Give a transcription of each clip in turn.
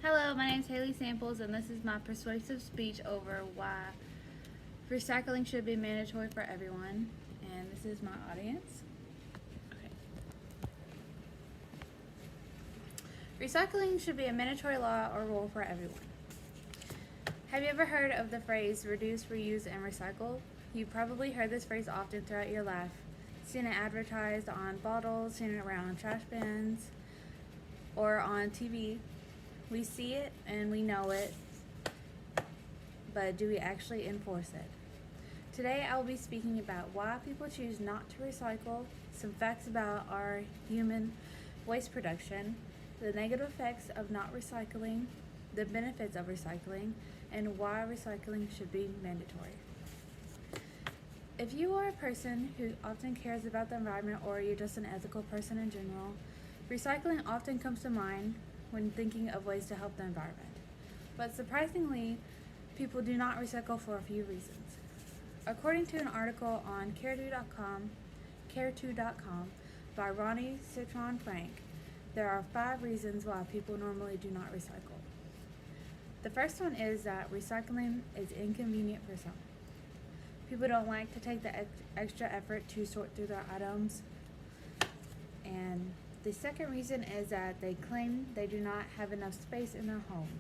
Hello, my name is Haley Samples, and this is my persuasive speech over why recycling should be mandatory for everyone. And this is my audience. Okay. Recycling should be a mandatory law or rule for everyone. Have you ever heard of the phrase reduce, reuse, and recycle? You've probably heard this phrase often throughout your life, seen it advertised on bottles, seen it around trash bins, or on TV. We see it and we know it, but do we actually enforce it? Today I will be speaking about why people choose not to recycle, some facts about our human waste production, the negative effects of not recycling, the benefits of recycling, and why recycling should be mandatory. If you are a person who often cares about the environment, or you're just an ethical person in general, recycling often comes to mind when thinking of ways to help the environment. But surprisingly, people do not recycle for a few reasons. According to an article on care2.com by Ronnie Citron Frank, there are 5 reasons why people normally do not recycle. The first one is that recycling is inconvenient for some. People don't like to take the extra effort to sort through their items. And the second reason is that they claim they do not have enough space in their home.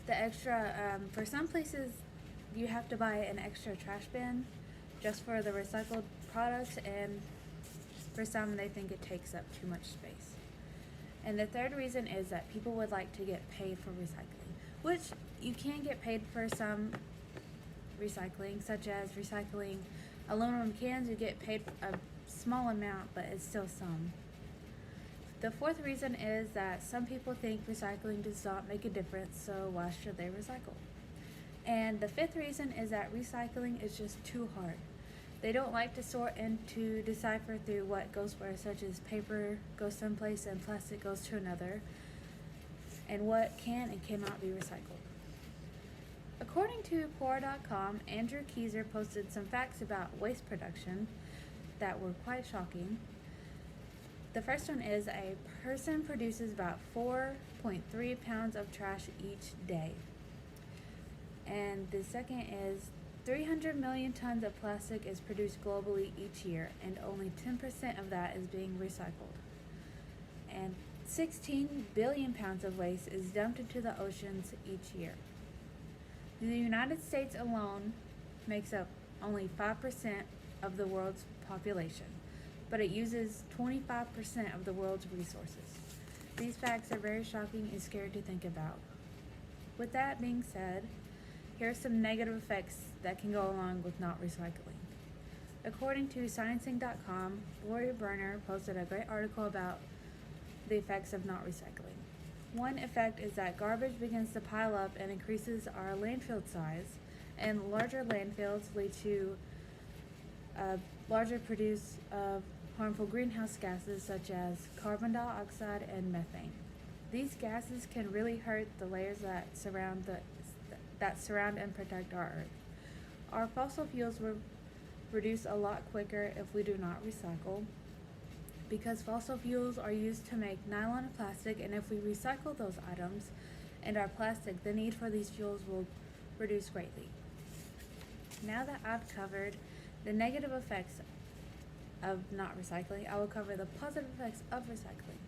The extra, for some places, you have to buy an extra trash bin just for the recycled products, and for some, they think it takes up too much space. And the third reason is that people would like to get paid for recycling, which you can get paid for some recycling, such as recycling aluminum cans. You get paid a small amount, but it's still some. The fourth reason is that some people think recycling does not make a difference, so why should they recycle? And the fifth reason is that recycling is just too hard. They don't like to sort and to decipher through what goes where, such as paper goes someplace and plastic goes to another, and what can and cannot be recycled. According to Quora.com, Andrew Keyser posted some facts about waste production that were quite shocking. The first one is a person produces about 4.3 pounds of trash each day. And the second is 300 million tons of plastic is produced globally each year, and only 10% of that is being recycled. And 16 billion pounds of waste is dumped into the oceans each year. The United States alone makes up only 5% of the world's population, but it uses 25% of the world's resources. These facts are very shocking and scary to think about. With that being said, here are some negative effects that can go along with not recycling. According to Sciencing.com, Gloria Berner posted a great article about the effects of not recycling. One effect is that garbage begins to pile up and increases our landfill size, and larger landfills lead to larger produce of harmful greenhouse gases such as carbon dioxide and methane. These gases can really hurt the layers that surround and protect our Earth. Our fossil fuels will reduce a lot quicker if we do not recycle, because fossil fuels are used to make nylon and plastic, and if we recycle those items and our plastic, the need for these fuels will reduce greatly. Now that I've covered the negative effects of not recycling, I will cover the positive effects of recycling.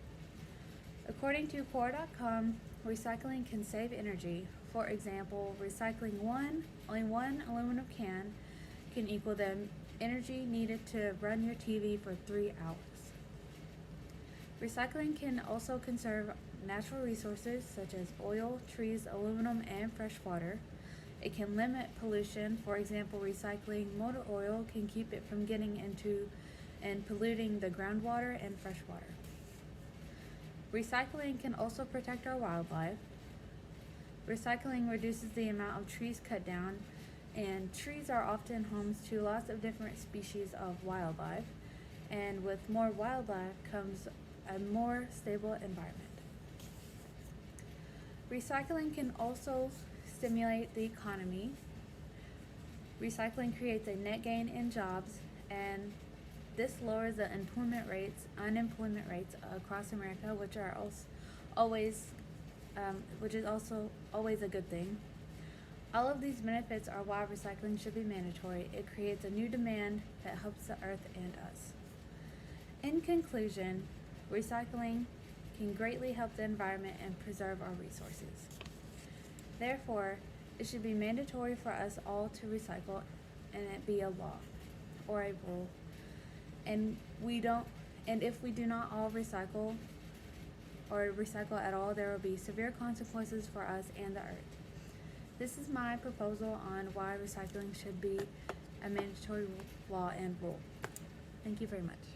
According to Quora.com, recycling can save energy. For example, recycling only one aluminum can can equal the energy needed to run your TV for 3 hours. Recycling can also conserve natural resources such as oil, trees, aluminum, and fresh water. It can limit pollution. For example, recycling motor oil can keep it from getting into and polluting the groundwater and fresh water. Recycling can also protect our wildlife. Recycling reduces the amount of trees cut down, and trees are often homes to lots of different species of wildlife, and with more wildlife comes a more stable environment. Recycling can also stimulate the economy. Recycling creates a net gain in jobs, and this lowers the unemployment rates across America, which are always which is also always a good thing. All of these benefits are why recycling should be mandatory. It creates a new demand that helps the earth and us. In conclusion, recycling can greatly help the environment and preserve our resources. Therefore, it should be mandatory for us all to recycle and it be a law or a rule. And if we do not all recycle or recycle at all, there will be severe consequences for us and the earth. This is my proposal on why recycling should be a mandatory law and rule. Thank you very much.